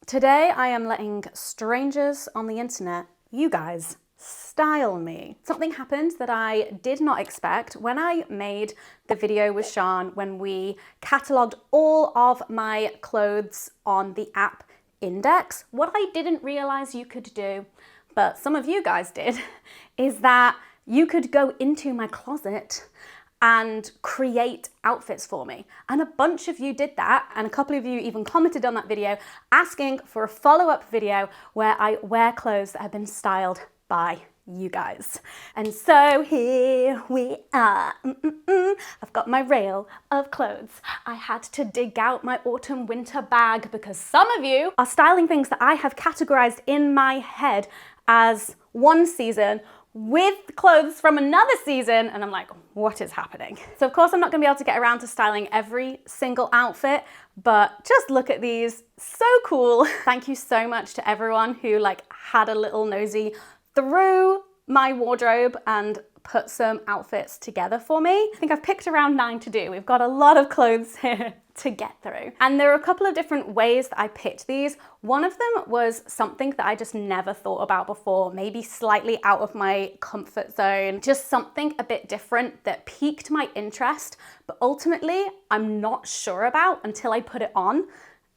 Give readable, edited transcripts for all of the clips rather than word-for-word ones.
Today I am letting strangers on the internet, you guys, style me. Something happened that I did not expect when I made the video with Sean when we catalogued all of my clothes on the app Index. What I didn't realize you could do, but some of you guys did, is that you could go into my closet and create outfits for me. And a bunch of you did that, and a couple of you even commented on that video asking for a follow-up video where I wear clothes that have been styled by you guys. And so here we are. I've got my rail of clothes. I had to dig out my autumn winter bag because some of you are styling things that I have categorized in my head as one season with clothes from another season, and I'm like, what is happening? So of course I'm not gonna be able to get around to styling every single outfit, but just look at these, so cool. Thank you so much to everyone who had a little nosy through my wardrobe and put some outfits together for me. I think I've picked around 9 to do. We've got a lot of clothes here to get through. And there are a couple of different ways that I picked these. One of them was something that I just never thought about before, maybe slightly out of my comfort zone, just something a bit different that piqued my interest, but ultimately I'm not sure about until I put it on,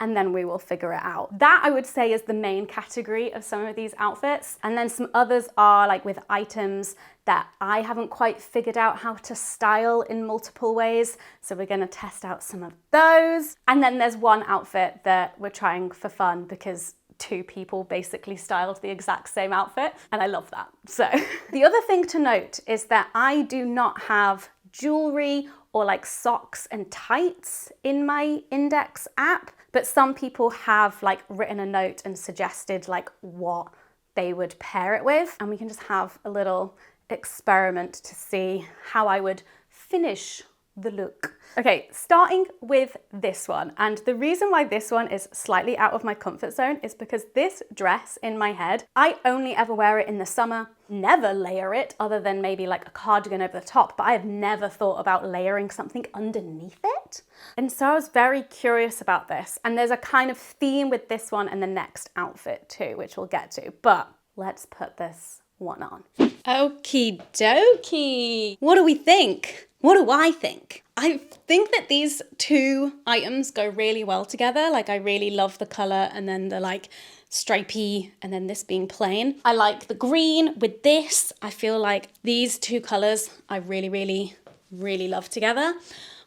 and then we will figure it out. That I would say is the main category of some of these outfits. And then some others are with items that I haven't quite figured out how to style in multiple ways. So we're gonna test out some of those. And then there's one outfit that we're trying for fun because 2 people basically styled the exact same outfit, and I love that. So the other thing to note is that I do not have jewelry or socks and tights in my Index app, but some people have written a note and suggested what they would pair it with, and we can just have a little experiment to see how I would finish the look. Okay, starting with this one. And the reason why this one is slightly out of my comfort zone is because this dress in my head, I only ever wear it in the summer, never layer it other than maybe a cardigan over the top, but I have never thought about layering something underneath it. And so I was very curious about this. And there's a kind of theme with this one and the next outfit too, which we'll get to, but let's put this one on. Okie dokie. What do we think? What do I think? I think that these 2 items go really well together. I really love the color and then the stripy and then this being plain. I like the green with this. I feel like these 2 colors I really love together.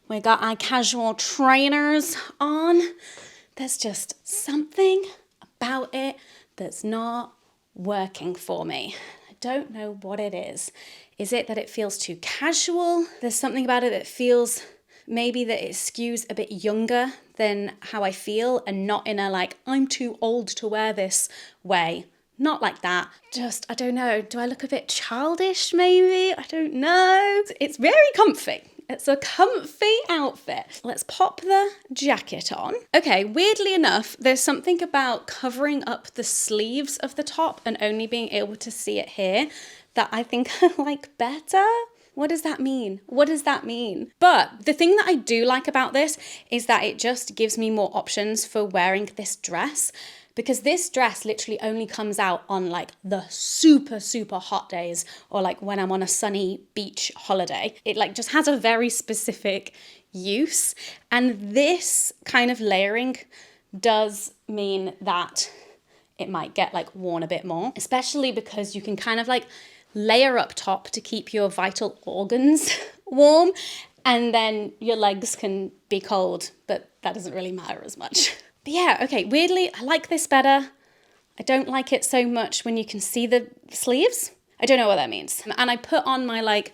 We got our casual trainers on. There's just something about it that's not working for me. I don't know what it is. Is it that it feels too casual? There's something about it that feels maybe that it skews a bit younger than how I feel, and not in a I'm too old to wear this way. Not like that. Just, I don't know. Do I look a bit childish maybe? I don't know. It's very comfy. It's a comfy outfit. Let's pop the jacket on. Okay, weirdly enough, there's something about covering up the sleeves of the top and only being able to see it here that I think I like better. What does that mean? What does that mean? But the thing that I do like about this is that it just gives me more options for wearing this dress, because this dress literally only comes out on the super hot days or when I'm on a sunny beach holiday. It just has a very specific use. And this kind of layering does mean that it might get worn a bit more, especially because you can kind of layer up top to keep your vital organs warm, and then your legs can be cold, but that doesn't really matter as much. But yeah, okay, weirdly, I like this better. I don't like it so much when you can see the sleeves. I don't know what that means. And I put on my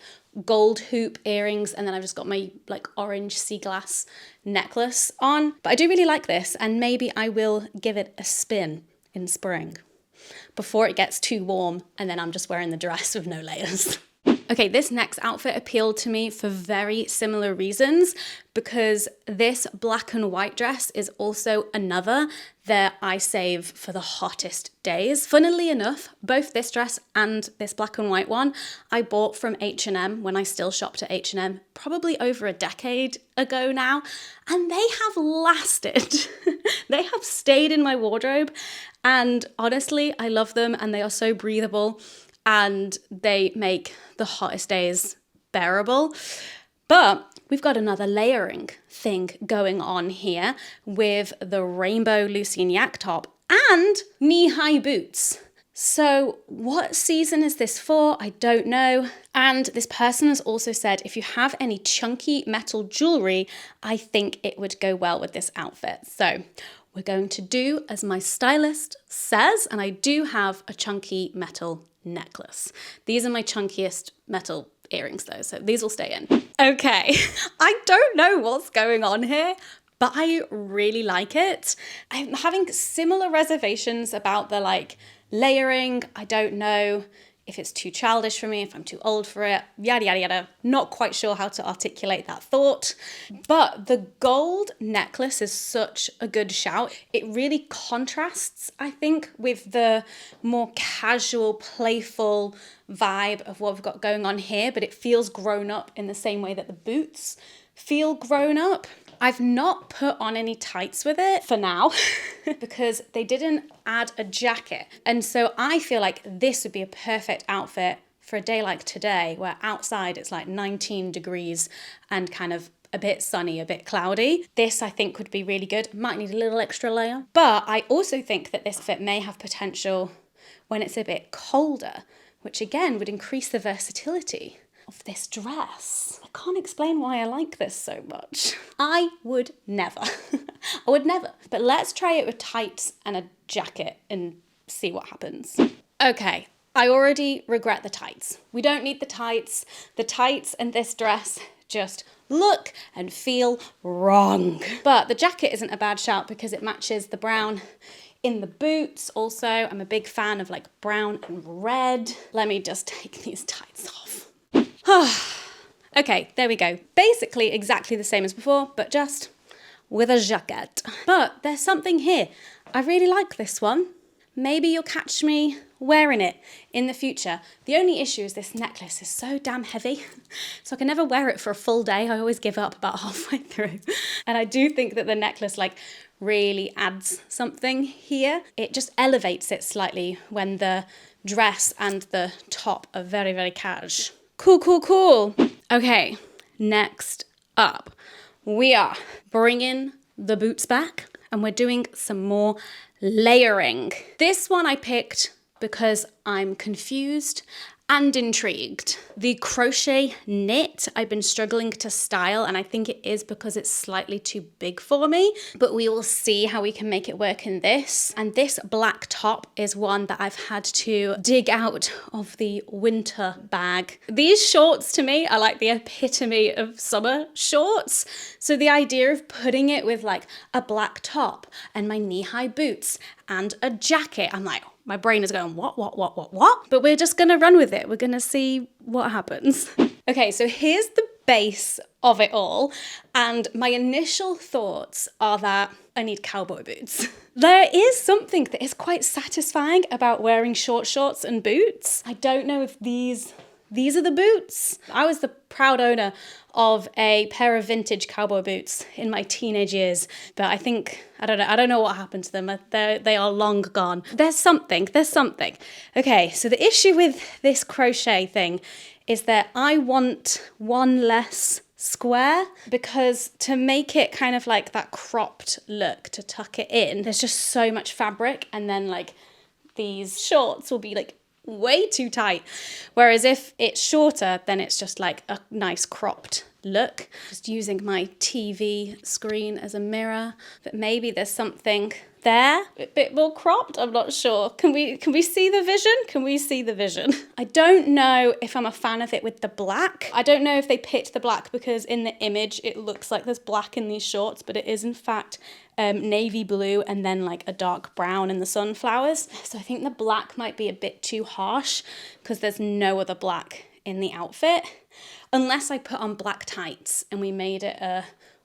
gold hoop earrings, and then I've just got my orange sea glass necklace on. But I do really like this, and maybe I will give it a spin in spring before it gets too warm, and then I'm just wearing the dress with no layers. Okay, this next outfit appealed to me for very similar reasons, because this black and white dress is also another that I save for the hottest days. Funnily enough, both this dress and this black and white one I bought from H&M when I still shopped at H&M, probably over a decade ago now, and they have lasted. They have stayed in my wardrobe, and honestly, I love them, and they are so breathable, and they make the hottest days bearable. But we've got another layering thing going on here with the rainbow Lucien yak top and knee-high boots. So what season is this for? I don't know. And this person has also said, if you have any chunky metal jewelry, I think it would go well with this outfit. So we're going to do as my stylist says, and I do have a chunky metal necklace. These are my chunkiest metal earrings though, so these will stay in. Okay, I don't know what's going on here, but I really like it. I'm having similar reservations about the layering. I don't know if it's too childish for me, if I'm too old for it, yada, yada, yada. Not quite sure how to articulate that thought. But the gold necklace is such a good shout. It really contrasts, I think, with the more casual, playful vibe of what we've got going on here, but it feels grown up in the same way that the boots feel grown up. I've not put on any tights with it for now because they didn't add a jacket. And so I feel like this would be a perfect outfit for a day like today, where outside it's like 19 degrees and kind of a bit sunny, a bit cloudy. This I think would be really good. Might need a little extra layer. But I also think that this fit may have potential when it's a bit colder, which again would increase the versatility of this dress. I can't explain why I like this so much. I would never. I would never. But let's try it with tights and a jacket and see what happens. Okay, I already regret the tights. We don't need the tights. The tights and this dress just look and feel wrong. But the jacket isn't a bad shout because it matches the brown in the boots. Also, I'm a big fan of brown and red. Let me just take these tights off. Okay, there we go. Basically exactly the same as before, but just with a jacket. But there's something here. I really like this one. Maybe you'll catch me wearing it in the future. The only issue is this necklace is so damn heavy, so I can never wear it for a full day. I always give up about halfway through. And I do think that the necklace really adds something here. It just elevates it slightly when the dress and the top are very, very cash. Cool, cool, cool. Okay, next up, we are bringing the boots back and we're doing some more layering. This one I picked because I'm confused and intrigued. The crochet knit I've been struggling to style, and I think it is because it's slightly too big for me, but we will see how we can make it work in this. And this black top is one that I've had to dig out of the winter bag. These shorts to me are like the epitome of summer shorts. So the idea of putting it with a black top and my knee-high boots and a jacket, I'm like, my brain is going, what? But we're just gonna run with it. We're gonna see what happens. Okay, so here's the base of it all. And my initial thoughts are that I need cowboy boots. There is something that is quite satisfying about wearing short shorts and boots. I don't know if these are the boots. I was the proud owner of a pair of vintage cowboy boots in my teenage years, but I don't know what happened to them. They are long gone. There's something. Okay, so the issue with this crochet thing is that I want one less square, because to make it kind of like that cropped look, to tuck it in, there's just so much fabric, and then these shorts will be way too tight. Whereas if it's shorter, then it's just a nice cropped look. Just using my TV screen as a mirror, but maybe there's something there, a bit more cropped. I'm not sure. Can we see the vision? Can we see the vision? I don't know if I'm a fan of it with the black. I don't know if they picked the black because in the image it looks like there's black in these shorts, but it is in fact navy blue and then a dark brown in the sunflowers. So I think the black might be a bit too harsh because there's no other black in the outfit, unless I put on black tights and we made it a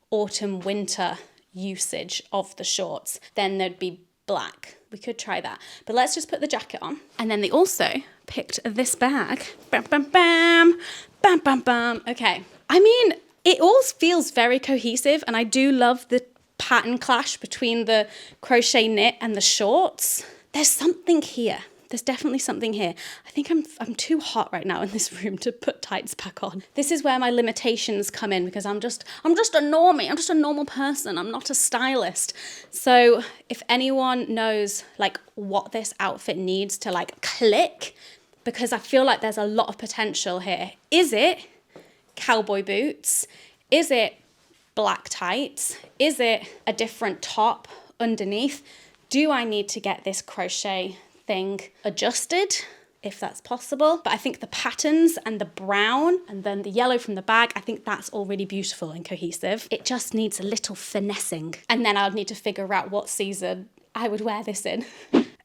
autumn winter usage of the shorts, then there'd be black. We could try that, but let's just put the jacket on. And then they also picked this bag. Bam, bam, bam, bam, bam, bam. Okay. I mean, it all feels very cohesive, and I do love the pattern clash between the crochet knit and the shorts. There's something here. There's definitely something here. I think I'm too hot right now in this room to put tights back on. This is where my limitations come in, because I'm just a normie. I'm just a normal person. I'm not a stylist. So if anyone knows like what this outfit needs to like click, because I feel like there's a lot of potential here. Is it cowboy boots? Is it black tights? Is it a different top underneath? Do I need to get this crochet thing adjusted, if that's possible? But I think the patterns and the brown and then the yellow from the bag, I think that's all really beautiful and cohesive. It just needs a little finessing. And then I'll need to figure out what season I would wear this in.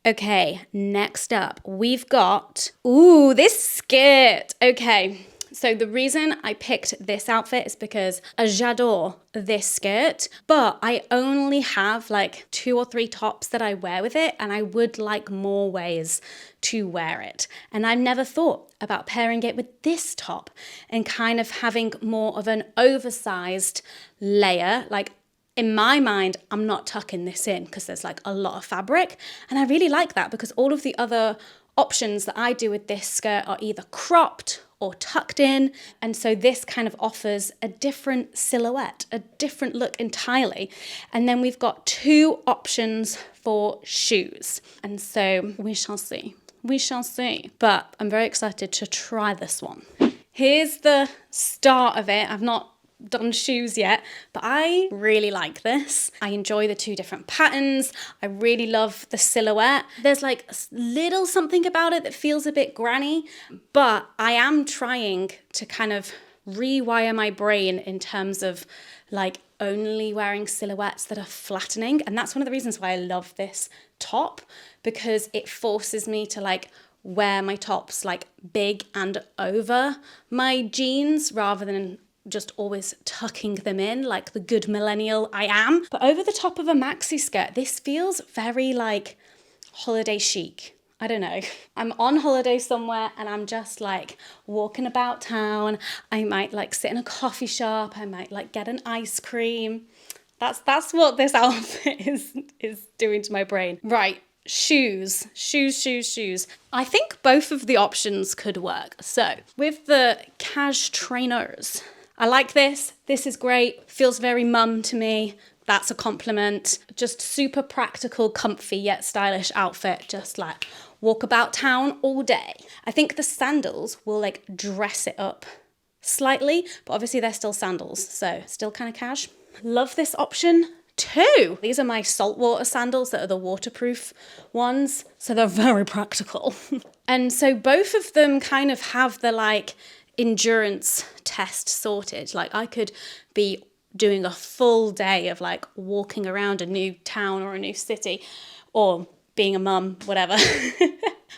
Okay, next up, we've got, ooh, this skirt. Okay. So the reason I picked this outfit is because j'adore this skirt, but I only have like 2 or 3 tops that I wear with it, and I would like more ways to wear it. And I've never thought about pairing it with this top and kind of having more of an oversized layer. Like in my mind, I'm not tucking this in because there's like a lot of fabric, and I really like that because all of the other options that I do with this skirt are either cropped or tucked in. And so this kind of offers a different silhouette, a different look entirely. And then we've got 2 options for shoes. And so we shall see. We shall see. But I'm very excited to try this one. Here's the start of it. I've not done shoes yet, but I really like this. I enjoy the 2 different patterns. I really love the silhouette. There's like a little something about it that feels a bit granny, but I am trying to kind of rewire my brain in terms of like only wearing silhouettes that are flattening. And that's one of the reasons why I love this top, because it forces me to like wear my tops like big and over my jeans rather than just always tucking them in like the good millennial I am. But over the top of a maxi skirt, this feels very like holiday chic. I don't know. I'm on holiday somewhere and I'm just like walking about town. I might like sit in a coffee shop. I might like get an ice cream. That's what this outfit is doing to my brain. Right. Shoes. I think both of the options could work. So with the cash trainers, I like this. This is great. Feels very mum to me. That's a compliment. Just super practical, comfy, yet stylish outfit. Just like walk about town all day. I think the sandals will like dress it up slightly, but obviously they're still sandals, so still kind of cash. Love this option too. These are my saltwater sandals that are the waterproof ones, so they're very practical. And so both of them kind of have the like endurance test sorted. Like I could be doing a full day of like walking around a new town or a new city, or being a mum, whatever.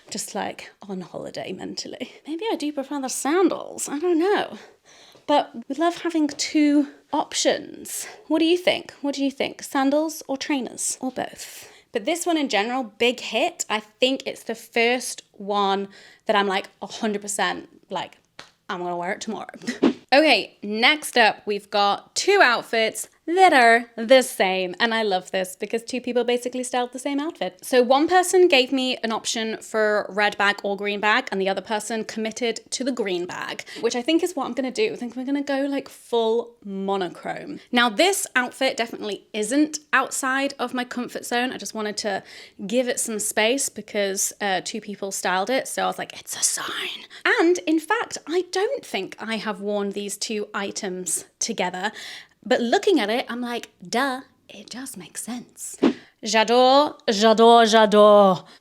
Just like on holiday mentally. Maybe I do prefer the sandals. I don't know. But we love having 2 options. What do you think? What do you think? Sandals or trainers or both? But this one in general, big hit. I think it's the first one that I'm like 100% like, I'm gonna wear it tomorrow. Okay, next up, we've got 2 outfits that are the same. And I love this because 2 people basically styled the same outfit. So one person gave me an option for red bag or green bag, and the other person committed to the green bag, which I think is what I'm gonna do. I think we're gonna go like full monochrome. Now this outfit definitely isn't outside of my comfort zone. I just wanted to give it some space because 2 people styled it. So I was like, it's a sign. And in fact, I don't think I have worn these 2 items together. But looking at it, I'm like, duh, it does make sense. J'adore.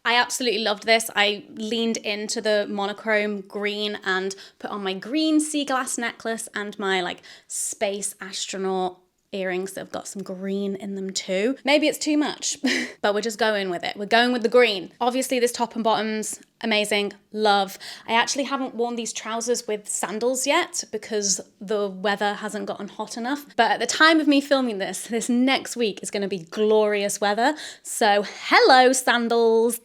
I absolutely loved this. I leaned into the monochrome green and put on my green sea glass necklace and my like space astronaut earrings that have got some green in them too. Maybe it's too much, but we're just going with it. We're going with the green. Obviously this top and bottoms Amazing, love. I actually haven't worn these trousers with sandals yet because the weather hasn't gotten hot enough. But at the time of me filming this next week is going to be glorious weather. So hello sandals.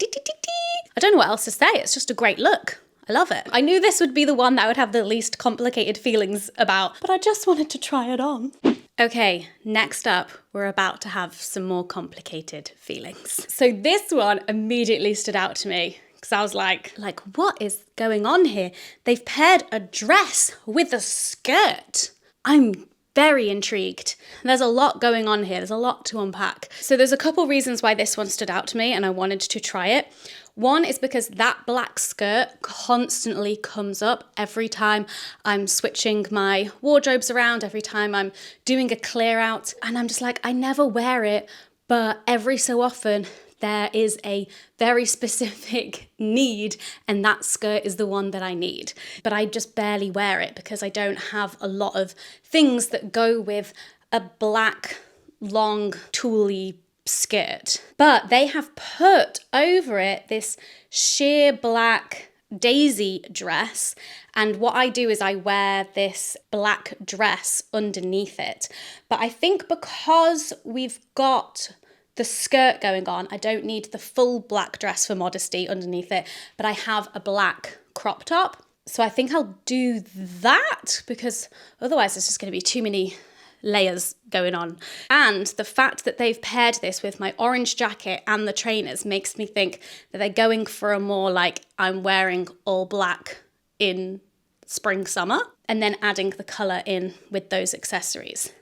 I don't know what else to say. It's just a great look. I love it. I knew this would be the one that I would have the least complicated feelings about, but I just wanted to try it on. Okay, next up, we're about to have some more complicated feelings. So this one immediately stood out to me. Because I was like, what is going on here? They've paired a dress with a skirt. I'm very intrigued. There's a lot going on here. There's a lot to unpack. So there's a couple reasons why this one stood out to me and I wanted to try it. One is because that black skirt constantly comes up every time I'm switching my wardrobes around, every time I'm doing a clear out. And I'm just like, I never wear it, but every so often, there is a very specific need and that skirt is the one that I need. But I just barely wear it because I don't have a lot of things that go with a black, long, tooly skirt. But they have put over it this sheer black daisy dress. And what I do is I wear this black dress underneath it. But I think because we've got the skirt going on, I don't need the full black dress for modesty underneath it, but I have a black crop top. So I think I'll do that because otherwise there's just going to be too many layers going on. And the fact that they've paired this with my orange jacket and the trainers makes me think that they're going for a more like I'm wearing all black in spring, summer, and then adding the colour in with those accessories.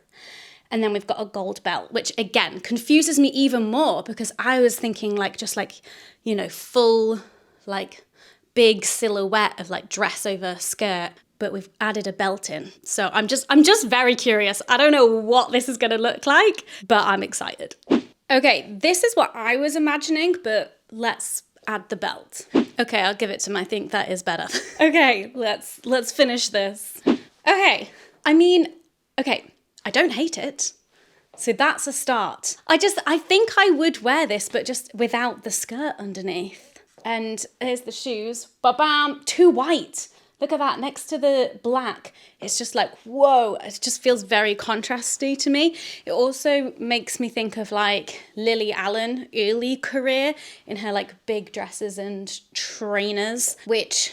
And then we've got a gold belt, which again confuses me even more because I was thinking full, big silhouette of dress over skirt, but we've added a belt in. So I'm just very curious. I don't know what this is going to look like, but I'm excited. Okay, this is what I was imagining, but let's add the belt. Okay, I'll give it to him. I think that is better. Okay, let's finish this. Okay, I don't hate it. So that's a start. I think I would wear this, but just without the skirt underneath. And here's the shoes. Ba-bam, too white. Look at that, next to the black. It's just like, whoa, it just feels very contrasty to me. It also makes me think of Lily Allen early career in her big dresses and trainers, which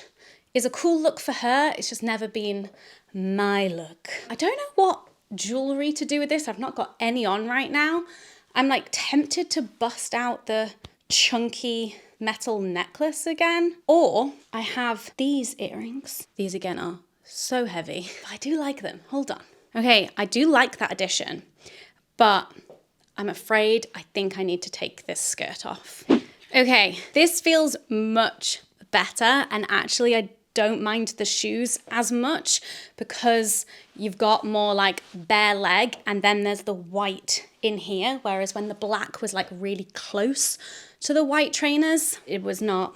is a cool look for her. It's just never been my look. I don't know what jewelry to do with this. I've not got any on right now. I'm tempted to bust out the chunky metal necklace again, or I have these earrings. These again are so heavy, but I do like them. Hold on. Okay, I do like that addition, but I'm afraid I think I need to take this skirt off. Okay, this feels much better, and actually I don't mind the shoes as much because you've got more bare leg and then there's the white in here, whereas when the black was really close to the white trainers, it was not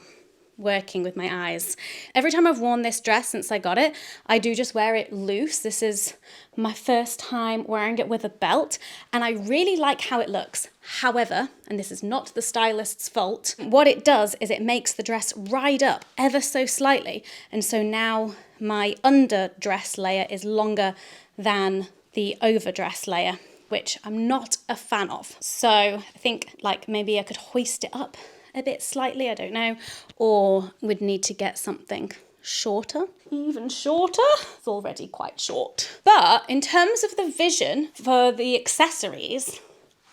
working with my eyes. Every time I've worn this dress since I got it, I do just wear it loose. This is my first time wearing it with a belt, and I really like how it looks. However, and this is not the stylist's fault, what it does is it makes the dress ride up ever so slightly, and so now my underdress layer is longer than the overdress layer, which I'm not a fan of. So I think maybe I could hoist it up a bit slightly, I don't know, or would need to get something shorter, even shorter. It's already quite short. But in terms of the vision for the accessories,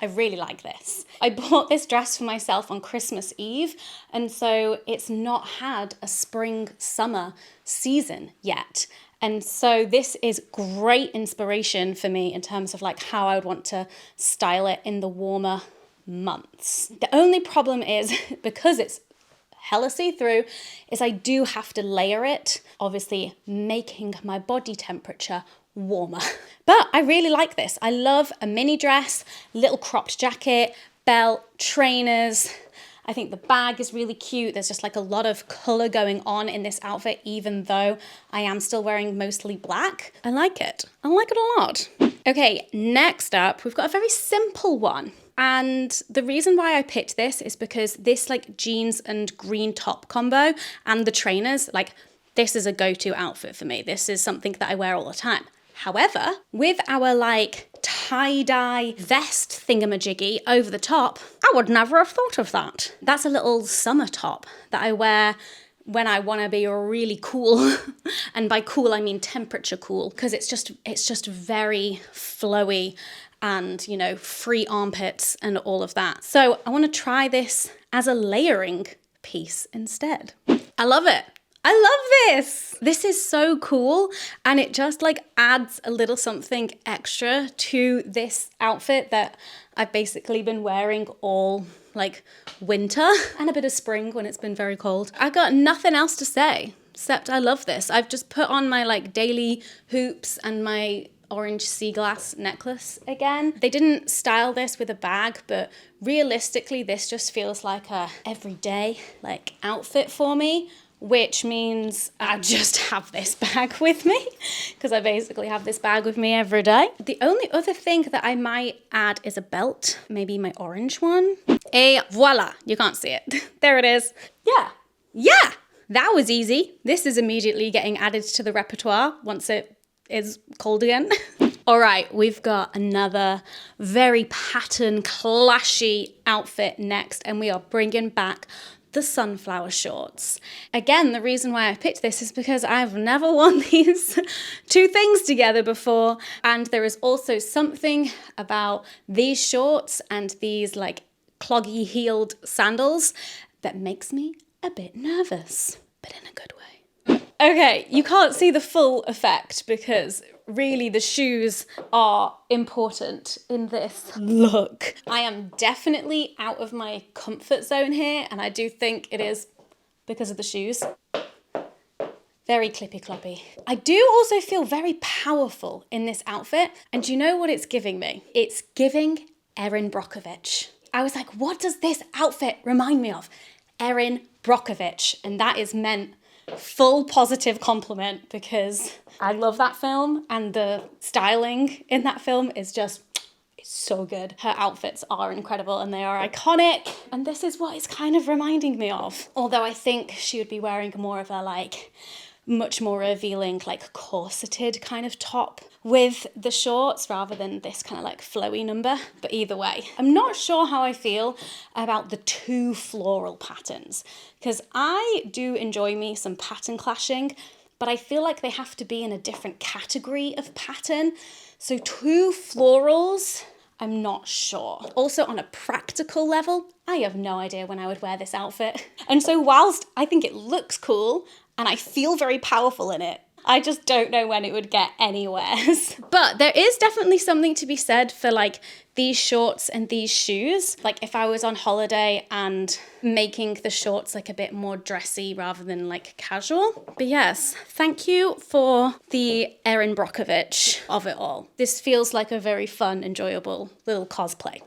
I really like this. I bought this dress for myself on Christmas Eve, and so it's not had a spring summer season yet. And so this is great inspiration for me in terms of how I would want to style it in the warmer months. The only problem is, because it's hella see-through, is I do have to layer it, obviously making my body temperature warmer. But I really like this. I love a mini dress, little cropped jacket, belt, trainers. I think the bag is really cute. There's just a lot of color going on in this outfit, even though I am still wearing mostly black. I like it. I like it a lot. Okay, next up, we've got a very simple one. And the reason why I picked this is because this like jeans and green top combo and the trainers, like this is a go-to outfit for me. This is something that I wear all the time. However, with our like tie-dye vest thingamajiggy over the top, I would never have thought of that. That's a little summer top that I wear when I want to be really cool. And by cool, I mean temperature cool, because it's just very flowy and, you know, free armpits and all of that. So I want to try this as a layering piece instead. I love it. I love this. This is so cool, and it just like adds a little something extra to this outfit that I've basically been wearing all like winter and a bit of spring when it's been very cold. I got nothing else to say except I love this. I've just put on my like daily hoops and my orange sea glass necklace again. They didn't style this with a bag, but realistically this just feels like a everyday like outfit for me, which means I just have this bag with me because I basically have this bag with me every day. The only other thing that I might add is a belt, maybe my orange one. Et voila, you can't see it. There it is. Yeah, that was easy. This is immediately getting added to the repertoire once it is cold again. All right, we've got another very pattern clashy outfit next, and we are bringing back the sunflower shorts. Again, the reason why I picked this is because I've never worn these two things together before. And there is also something about these shorts and these like cloggy heeled sandals that makes me a bit nervous, but in a good way. Okay, you can't see the full effect because really the shoes are important in this look. I am definitely out of my comfort zone here, and I do think it is because of the shoes. Very clippy cloppy. I do also feel very powerful in this outfit, and do you know what it's giving me? It's giving Erin Brockovich. I was like, what does this outfit remind me of? Erin Brockovich, and that is meant full positive compliment because I love that film, and the styling in that film is just, it's so good. Her outfits are incredible and they are iconic, and this is what it's kind of reminding me of. Although I think she would be wearing more of a like much more revealing like corseted kind of top with the shorts rather than this kind of like flowy number. But either way, I'm not sure how I feel about the two floral patterns, because I do enjoy me some pattern clashing, but I feel like they have to be in a different category of pattern. So two florals, I'm not sure. Also on a practical level, I have no idea when I would wear this outfit. And so whilst I think it looks cool and I feel very powerful in it, I just don't know when it would get anywhere. But there is definitely something to be said for like these shorts and these shoes. Like if I was on holiday and making the shorts like a bit more dressy rather than like casual. But yes, thank you for the Erin Brockovich of it all. This feels like a very fun, enjoyable little cosplay.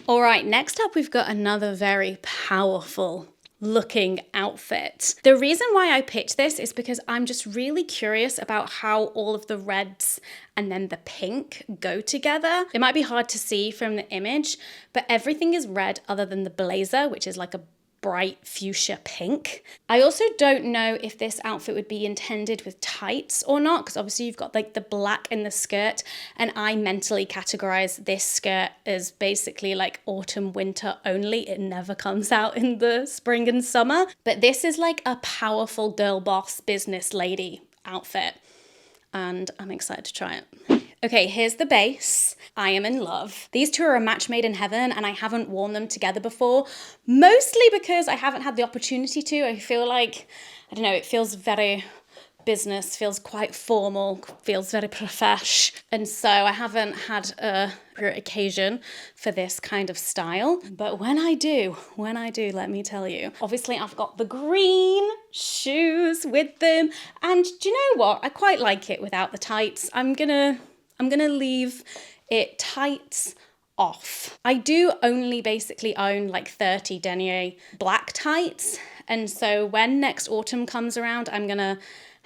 All right, next up we've got another very powerful looking outfit. The reason why I picked this is because I'm just really curious about how all of the reds and then the pink go together. It might be hard to see from the image, but everything is red other than the blazer, which is like a bright fuchsia pink. I also don't know if this outfit would be intended with tights or not, because obviously you've got like the black in the skirt, and I mentally categorize this skirt as basically like autumn winter only. It never comes out in the spring and summer. But this is like a powerful girl boss business lady outfit, and I'm excited to try it. Okay, here's the base. I am in love. These two are a match made in heaven, and I haven't worn them together before, mostly because I haven't had the opportunity to. I feel like, I don't know, it feels very business, feels quite formal, feels very profesh. And so I haven't had a occasion for this kind of style. But when I do, let me tell you. Obviously, I've got the green shoes with them. And do you know what? I quite like it without the tights. I'm gonna leave it tights off. I do only basically own like 30 denier black tights. And so when next autumn comes around, I'm gonna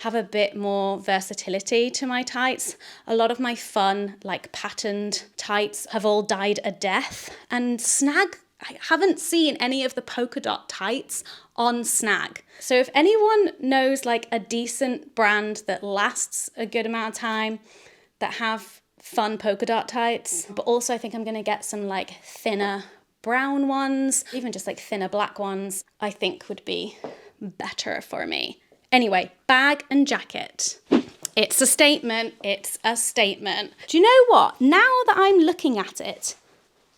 have a bit more versatility to my tights. A lot of my fun, like patterned tights have all died a death, and Snag, I haven't seen any of the polka dot tights on Snag. So if anyone knows like a decent brand that lasts a good amount of time, that have fun polka dot tights, but also I think I'm gonna get some like thinner brown ones, even just like thinner black ones, I think would be better for me. Anyway, bag and jacket. It's a statement, it's a statement. Do you know what? Now that I'm looking at it,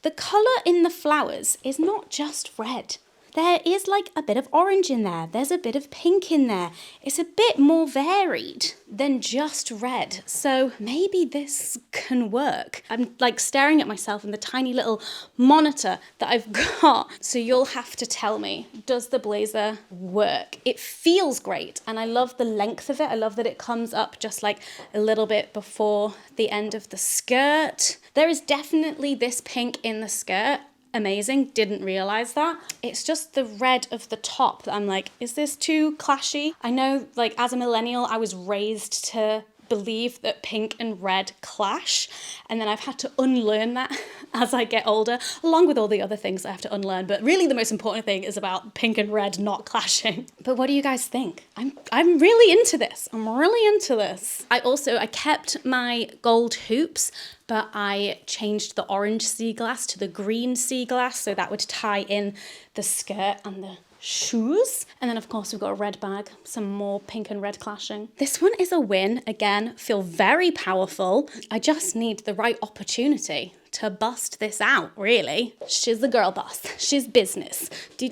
the colour in the flowers is not just red. There is like a bit of orange in there. There's a bit of pink in there. It's a bit more varied than just red. So maybe this can work. I'm like staring at myself in the tiny little monitor that I've got. So you'll have to tell me, does the blazer work? It feels great. And I love the length of it. I love that it comes up just like a little bit before the end of the skirt. There is definitely this pink in the skirt. Amazing, didn't realize that. It's just the red of the top that I'm like, is this too clashy? I know, like, as a millennial, I was raised to believe that pink and red clash, and then I've had to unlearn that as I get older, along with all the other things I have to unlearn. But really the most important thing is about pink and red not clashing. But what do you guys think? I'm really into this. I'm really into this. I kept my gold hoops, but I changed the orange sea glass to the green sea glass, so that would tie in the skirt and the shoes. And then of course we've got a red bag, some more pink and red clashing. This one is a win. Again, feel very powerful. I just need the right opportunity to bust this out, really. She's the girl boss. She's business. There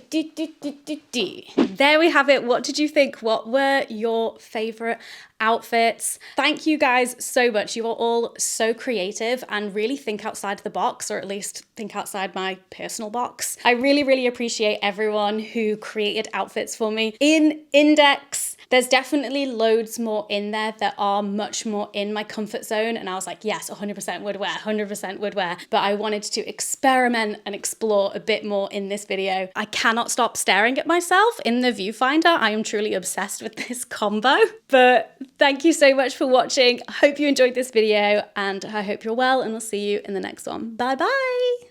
we have it. What did you think? What were your favorite outfits? Thank you guys so much. You are all so creative and really think outside the box, or at least think outside my personal box. I really, really appreciate everyone who created outfits for me. In Index, there's definitely loads more in there that are much more in my comfort zone. And I was like, yes, 100% would wear, 100% would wear. But I wanted to experiment and explore a bit more in this video. I cannot stop staring at myself in the viewfinder. I am truly obsessed with this combo. But thank you so much for watching. I hope you enjoyed this video and I hope you're well, and I'll see you in the next one. Bye bye.